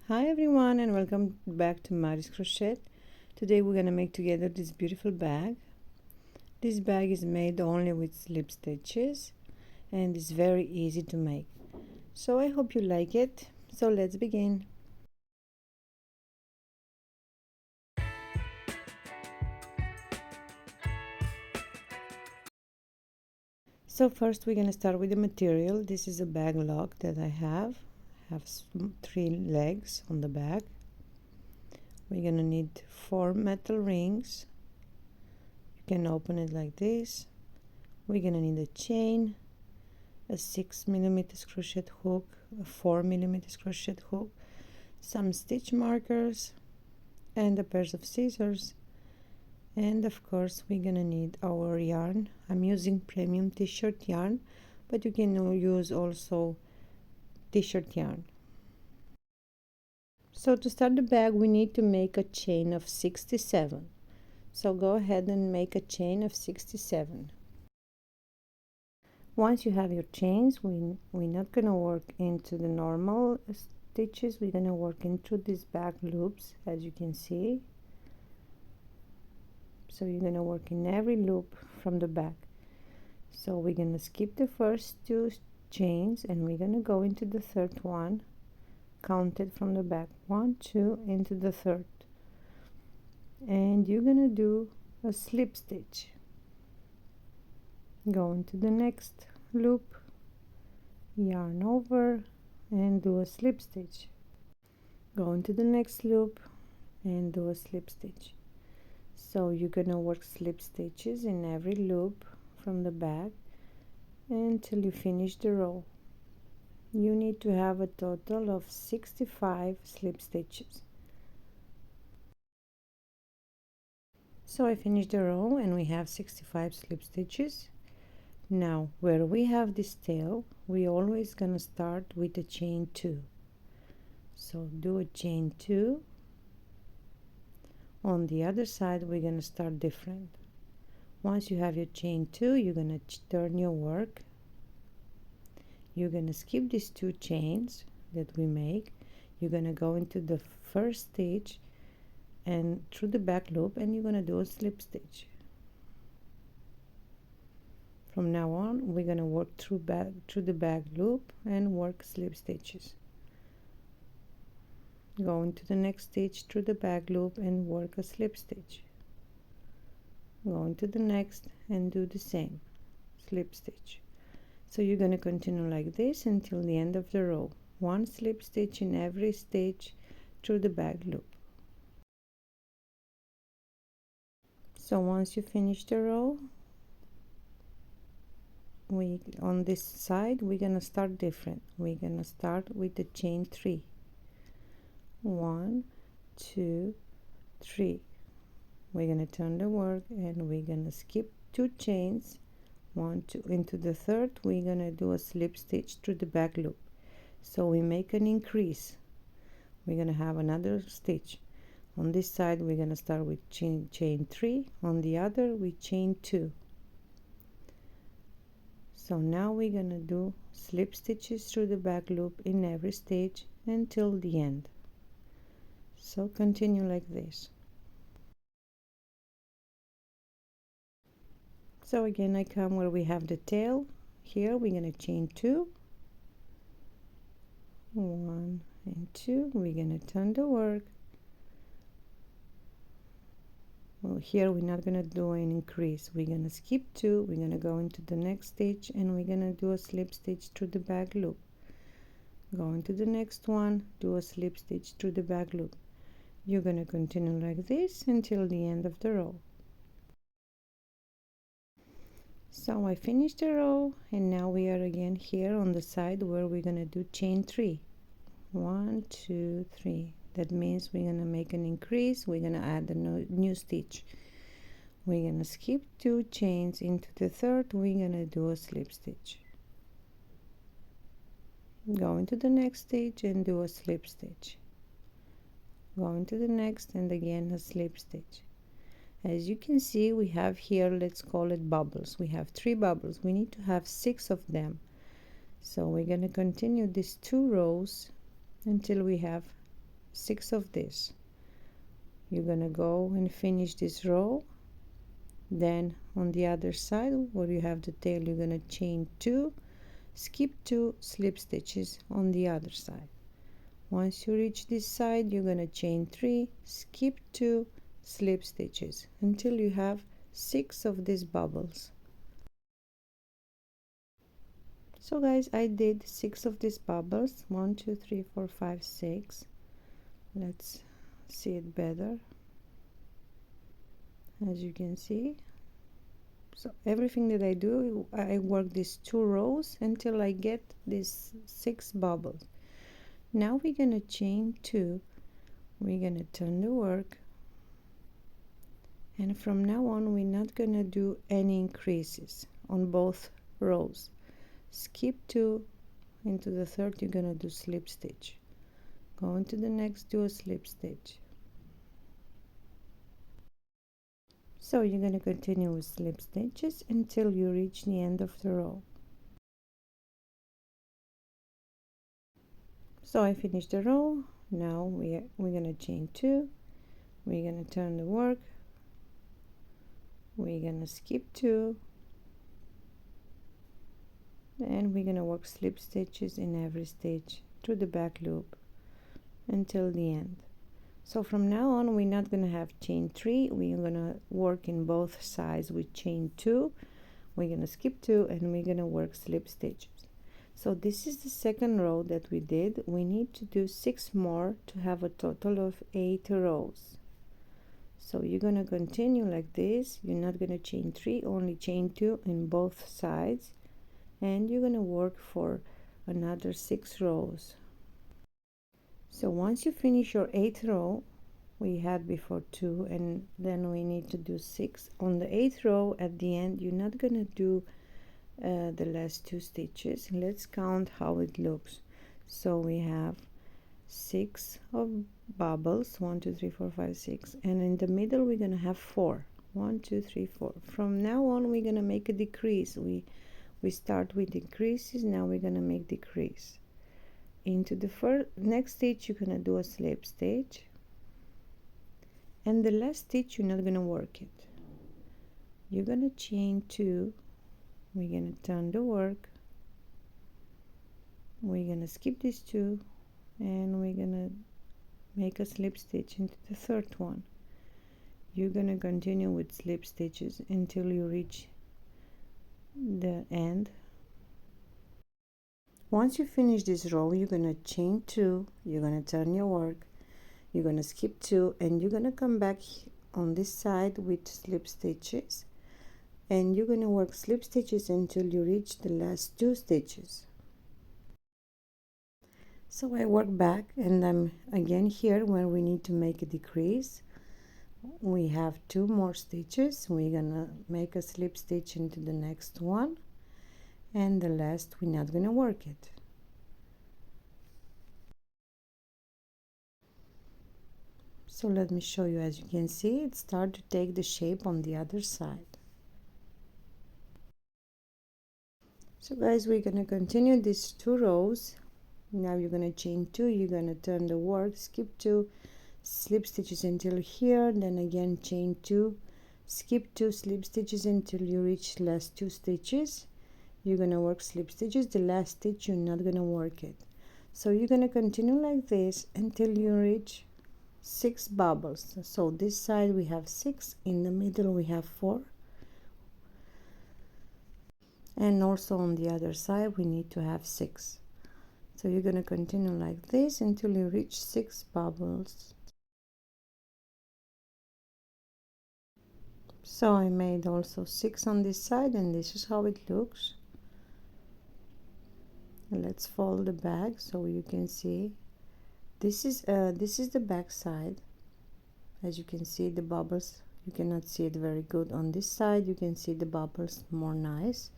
Hi everyone and welcome back to Mari's Crochet. Today we're gonna make together this beautiful bag. This bag is made only with slip stitches and it's very easy to make. So I hope you like it. So let's begin. So first we're gonna start with the material. This is a bag lock that I have. I have 3 legs on the back. We're gonna need 4 metal rings. You can open it like this. We're gonna need a chain, a 6mm crochet hook, a 4mm crochet hook, some stitch markers, and a pair of scissors. And of course we're gonna need our yarn. I'm using premium t-shirt yarn, but you can use also t-shirt yarn. So to start the bag we need to make a chain of 67. So go ahead and make a chain of 67. Once you have your chains, we're not going to work into the normal stitches. We're going to work into these back loops, as you can see. So you're going to work in every loop from the back. So we're going to skip the first 2 chains and we're going to go into the third one, counted from the back, 1, 2, into the third. And you're going to do a slip stitch. Go into the next loop, yarn over and do a slip stitch. Go into the next loop and do a slip stitch. So you're gonna work slip stitches in every loop from the back until you finish the row. You need to have a total of 65 slip stitches. So I finished the row and we have 65 slip stitches. Now where we have this tail, we always gonna start with a chain 2. So do a chain 2. On the other side we're gonna start different. Once you have your chain 2, you're gonna turn your work. You're gonna skip these 2 chains that we make. You're gonna go into the first stitch and through the back loop and you're gonna do a slip stitch. From now on we're gonna work through the back loop and work slip stitches. Go into the next stitch through the back loop and work a slip stitch. Go into the next and do the same slip stitch. So you're going to continue like this until the end of the row. 1 slip stitch in every stitch through the back loop. So once you finish the row, on this side we're gonna start different. We're gonna start with the chain 3. 1, 2, 3. We're gonna turn the work and we're gonna skip 2 chains. 1, 2 into the third. We're gonna do a slip stitch through the back loop. So we make an increase. We're gonna have another stitch. On this side we're gonna start with chain 3. On the other we chain 2. So now we're gonna do slip stitches through the back loop in every stitch until the end. So continue like this. So again I come where we have the tail. Here we're gonna chain 2. 1 and 2. We're gonna turn the work. Well, here we're not gonna do an increase. We're gonna skip 2. We're gonna go into the next stitch and we're gonna do a slip stitch through the back loop. Go into the next one, do a slip stitch through the back loop. You're gonna continue like this until the end of the row. So I finished the row and now we are again here on the side where we're gonna do chain 3. 1, 2, 3. That means we're gonna make an increase. We're gonna add a new stitch. We're gonna skip 2 chains into the third. We're gonna do a slip stitch. Go into the next stitch and do a slip stitch. Go into the next and again a slip stitch. As you can see we have here, let's call it bubbles. We have 3 bubbles. We need to have 6 of them. So we're going to continue these 2 rows until we have 6 of this. You're gonna go and finish this row. Then on the other side where you have the tail, you're gonna chain 2, skip 2 slip stitches on the other side. Once you reach this side, you're gonna chain 3, skip 2 slip stitches until you have 6 of these bubbles. So guys, I did 6 of these bubbles. 1 2 3 4 5 6. Let's see it better. As you can see, so everything that I do, I work these 2 rows until I get these 6 bubbles. Now we're gonna chain 2, we're gonna turn the work, and from now on we're not gonna do any increases on both rows. Skip 2, into the third you're gonna do slip stitch, go into the next, do a slip stitch. So you're going to continue with slip stitches until you reach the end of the row. So I finished the row. Now we're going to chain 2, we're going to turn the work, we're going to skip 2, and we're going to work slip stitches in every stitch through the back loop until the end. So from now on we're not going to have chain 3, we're going to work in both sides with chain 2, we're going to skip 2, and we're going to work slip stitches. So this is the second row that we did. We need to do 6 more to have a total of 8 rows. So you're going to continue like this. You're not going to chain 3, only chain 2 in both sides, and you're going to work for another 6 rows. So once you finish your 8th row, we had before 2, and then we need to do 6 on the 8th row. At the end you're not going to do the last 2 stitches. Let's count how it looks. So we have 6 of bubbles, 1 2 3 4 5 6, and in the middle we're going to have 4, 1 2 3 4. From now on we're going to make a decrease. We start with decreases. Now we're going to make decrease. Into the next stitch you're going to do a slip stitch, and the last stitch you're not going to work it. You're going to chain 2, we're going to turn the work, we're going to skip these 2, and we're going to make a slip stitch into the third one. You're going to continue with slip stitches until you reach the end. Once you finish this row, you're going to chain 2, you're going to turn your work, you're going to skip 2, and you're going to come back on this side with slip stitches, and you're going to work slip stitches until you reach the last 2 stitches. So I work back, and I'm again here where we need to make a decrease. We have 2 more stitches. We're gonna make a slip stitch into the next one, and the last we're not gonna work it. So let me show you. As you can see, it started to take the shape on the other side. So guys, we're gonna continue these 2 rows. Now you're gonna chain 2, you're gonna turn the work, skip 2, slip stitches until here, then again chain 2, skip 2 slip stitches until you reach last 2 stitches. You're gonna work slip stitches. The last stitch you're not gonna work it. So you're gonna continue like this until you reach 6 bubbles. So this side we have 6, in the middle we have 4, and also on the other side we need to have 6. So you're going to continue like this until you reach 6 bubbles. So I made also 6 on this side, and this is how it looks. Let's fold the bag so you can see. This is the back side. As you can see, the bubbles, you cannot see it very good on this side. You can see the bubbles more nice.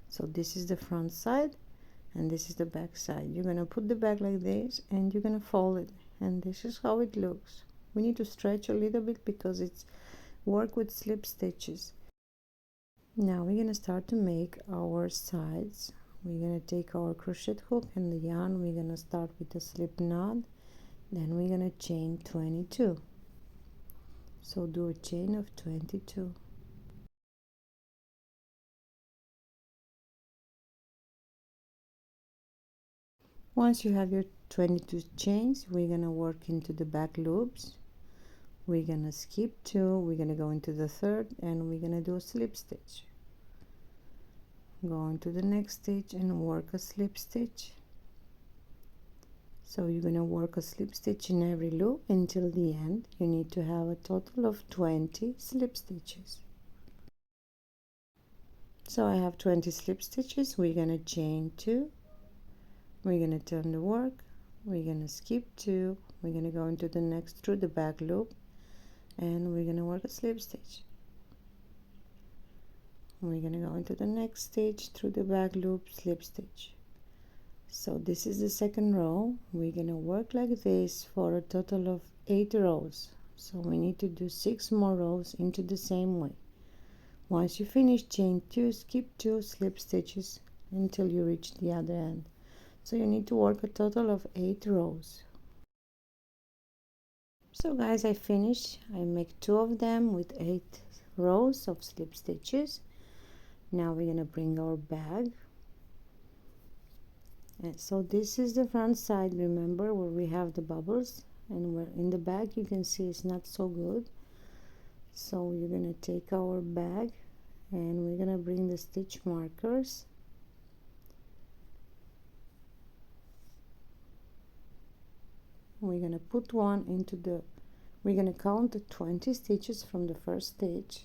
So this is the front side, and this is the back side. You're gonna put the bag like this, and you're gonna fold it, and this is how it looks. We need to stretch a little bit because it's work with slip stitches. Now we're gonna start to make our sides. We're gonna take our crochet hook and the yarn. We're gonna start with a slip knot, Then we're gonna chain 22. So do a chain of 22. Once you have your 22 chains, we're gonna work into the back loops. We're gonna skip 2, we're gonna go into the third, and we're gonna do a slip stitch. Go into the next stitch and work a slip stitch. So you're gonna work a slip stitch in every loop until the end. You need to have a total of 20 slip stitches. So I have 20 slip stitches. We're gonna chain 2, we're gonna turn the work, we're gonna skip 2, we're gonna go into the next through the back loop, and we're gonna work a slip stitch. We're gonna go into the next stitch through the back loop, slip stitch. So this is the second row. We're gonna work like this for a total of 8 rows. So we need to do 6 more rows into the same way. Once you finish, chain 2, skip 2 slip stitches until you reach the other end. So you need to work a total of 8 rows. So guys, I finished. I make 2 of them with 8 rows of slip stitches. Now we're gonna bring our bag. And so this is the front side, remember, where we have the bubbles, and where in the back you can see it's not so good. So we're gonna take our bag and we're gonna bring the stitch markers. We're gonna put one into the, we're gonna count the 20 stitches from the first stitch.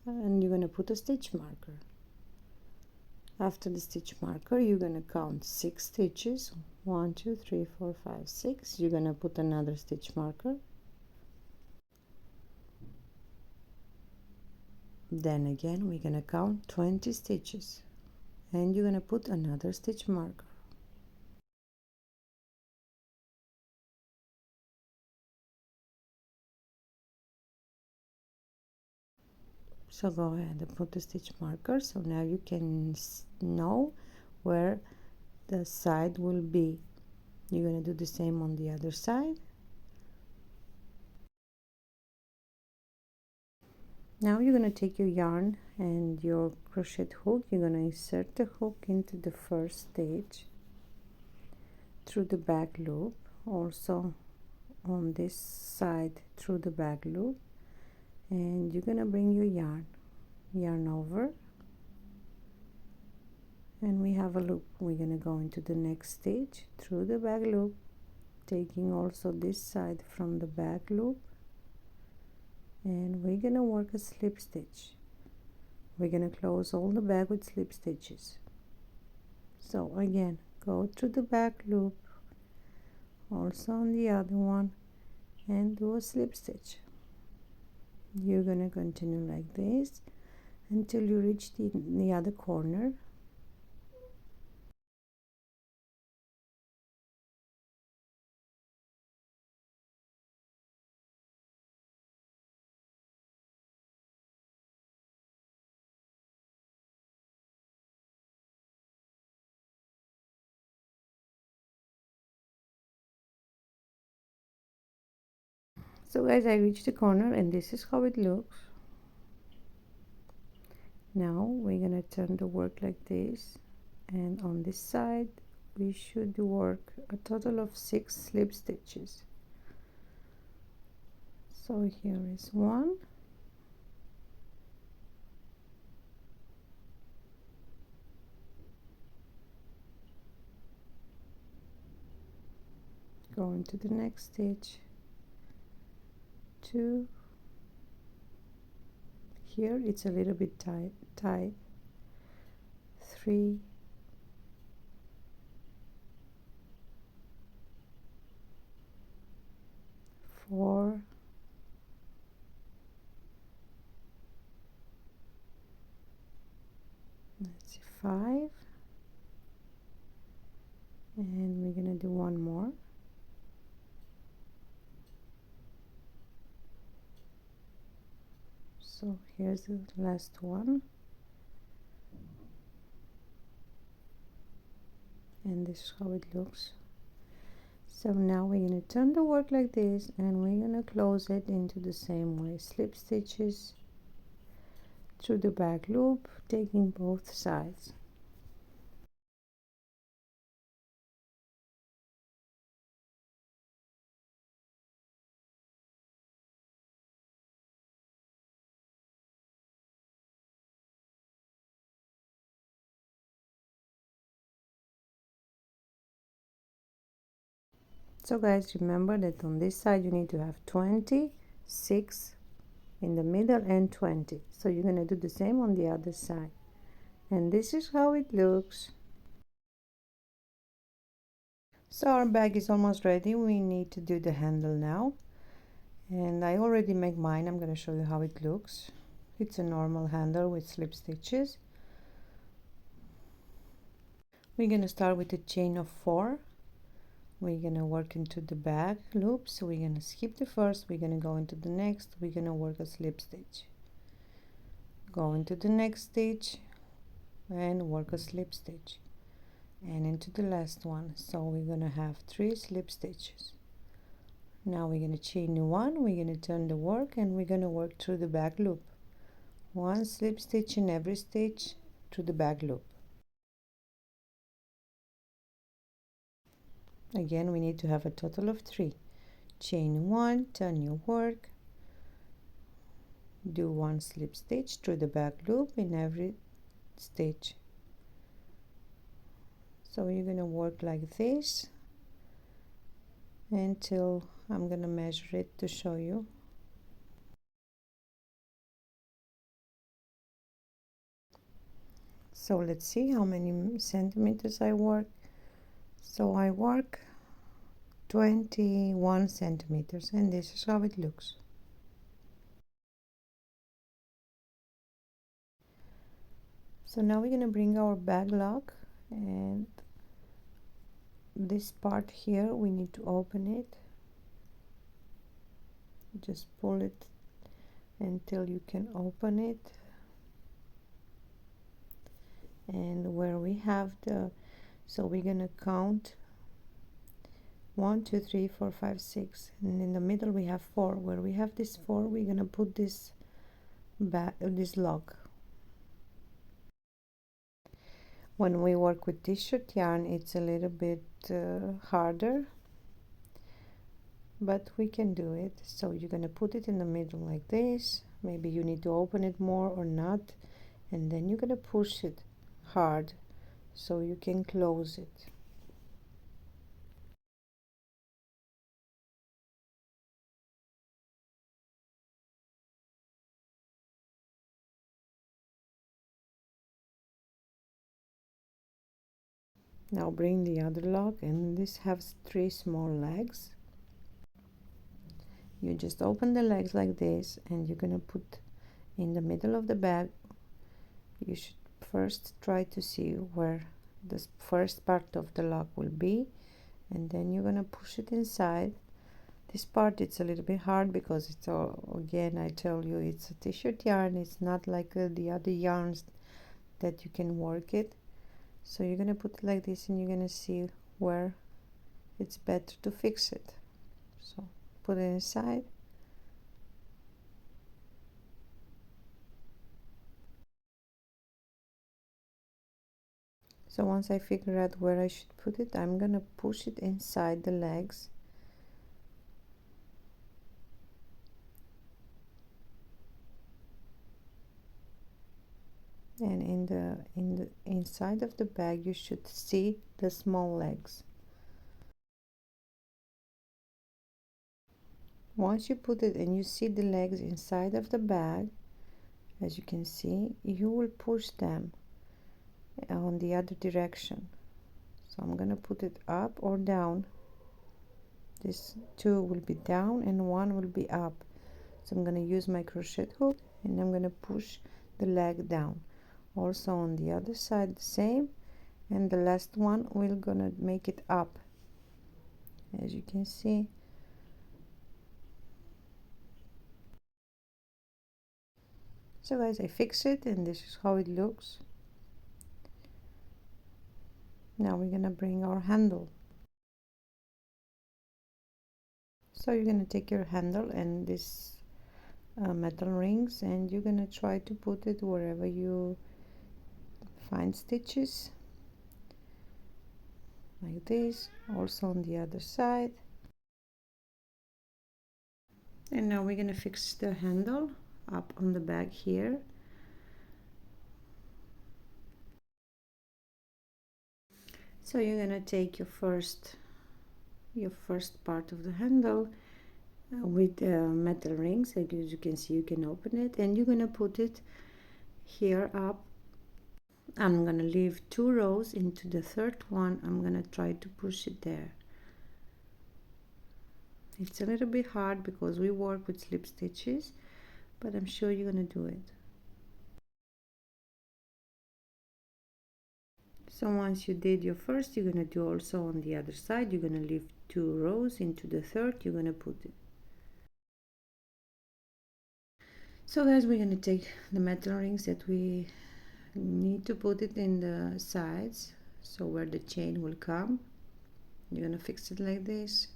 And you're gonna put a stitch marker. After the stitch marker, you're gonna count 6 stitches. 1, 2, 3, 4, 5, 6. You're gonna put another stitch marker. Then again, we're gonna count 20 stitches, and you're gonna put another stitch marker. So go ahead and put the stitch marker. So now you can know where the side will be. You're gonna do the same on the other side. Now you're gonna take your yarn and your crochet hook. You're gonna insert the hook into the first stitch through the back loop, also on this side through the back loop, and you're gonna bring your yarn over, and we have a loop. We're gonna go into the next stitch through the back loop, taking also this side from the back loop, and we're gonna work a slip stitch. We're gonna close all the bag with slip stitches. So again, go through the back loop, also on the other one, and do a slip stitch. You're gonna continue like this until you reach the other corner. So guys, I reached the corner and this is how it looks. Now we're gonna turn the work like this, and on this side we should work a total of 6 slip stitches. So here is 1, go into the next stitch, 2, here it's a little bit tight, 3, 4, let's see, 5, and we're gonna do one more. So here's the last one, and this is how it looks. So now we're going to turn the work like this, and we're going to close it into the same way, slip stitches through the back loop, taking both sides. So guys, remember that on this side you need to have 26 in the middle and 20. So you're going to do the same on the other side. And this is how it looks. So our bag is almost ready. We need to do the handle now. And I already made mine. I'm going to show you how it looks. It's a normal handle with slip stitches. We're going to start with a chain of 4. We're going to work into the back loop. So we're going to skip the first, we're going to go into the next, we're going to work a slip stitch, go into the next stitch and work a slip stitch, and into the last one. So we're going to have 3 slip stitches. Now we're going to chain 1, we're going to turn the work, and we're going to work through the back loop. 1 slip stitch in every stitch through the back loop. Again, we need to have a total of 3. Chain 1, turn your work, do 1 slip stitch through the back loop in every stitch. So you're going to work like this until I'm going to measure it to show you. So let's see how many centimeters I work. So I work 21 centimeters, and this is how it looks. So now we're going to bring our bag lock, and this part here we need to open it. Just pull it until you can open it, and where we have the, so we're going to count 1 2 3 4 5 6, and in the middle we have 4. Where we have this 4, we're going to put this back, this lock. When we work with t-shirt yarn, it's a little bit harder, but we can do it. So you're going to put it in the middle like this. Maybe you need to open it more or not, and then you're going to push it hard so you can close it. Now bring the other lock, and this has 3 small legs. You just open the legs like this, and you're going to put in the middle of the bag. You should first try to see where the first part of the lock will be, and then you're going to push it inside. This part, it's a little bit hard because it's all, again, I tell you, it's a t-shirt yarn. It's not like the other yarns that you can work it. So you're going to put it like this, and you're going to see where it's better to fix it. So put it inside. So once I figure out where I should put it, I'm going to push it inside the legs. And in the inside of the bag you should see the small legs. Once you put it and you see the legs inside of the bag, as you can see, you will push them on the other direction. So I'm going to put it up or down. This 2 will be down and 1 will be up. So I'm going to use my crochet hook, and I'm going to push the leg down. Also on the other side the same, and the last one we're gonna make it up, as you can see. So guys, I fix it, and this is how it looks. Now we're gonna bring our handle. So you're gonna take your handle and this metal rings, and you're gonna try to put it wherever you find stitches, like this. Also on the other side. And now we're gonna fix the handle up on the back here. So you're gonna take your first part of the handle with metal rings. Like, as you can see, you can open it, and you're gonna put it here up. I'm gonna leave 2 rows. Into the third one I'm gonna try to push it there. It's a little bit hard because we work with slip stitches, but I'm sure you're gonna do it. So once you did your first, you're gonna do also on the other side. You're gonna leave 2 rows. Into the third you're gonna put it. So guys, we're gonna take the metal rings that we need to put it in the sides, so where the chain will come. You're gonna fix it like this.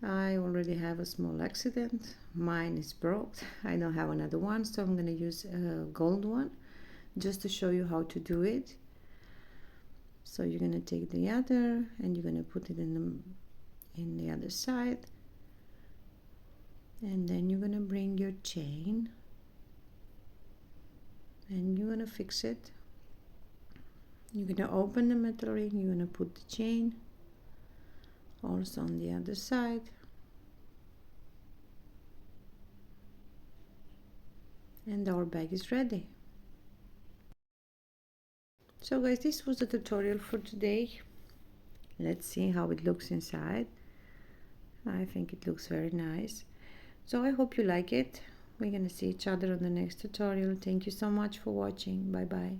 I already have a small accident. Mine is broke. I don't have another one, so I'm gonna use a gold one just to show you how to do it. So you're gonna take the other and you're gonna put it in the other side, and then you're gonna bring your chain and you're gonna fix it. You're gonna open the metal ring, you're gonna put the chain also on the other side, and our bag is ready. So guys, this was the tutorial for today. Let's see how it looks inside. I think it looks very nice. So I hope you like it. We're gonna see each other on the next tutorial. Thank you so much for watching. Bye bye.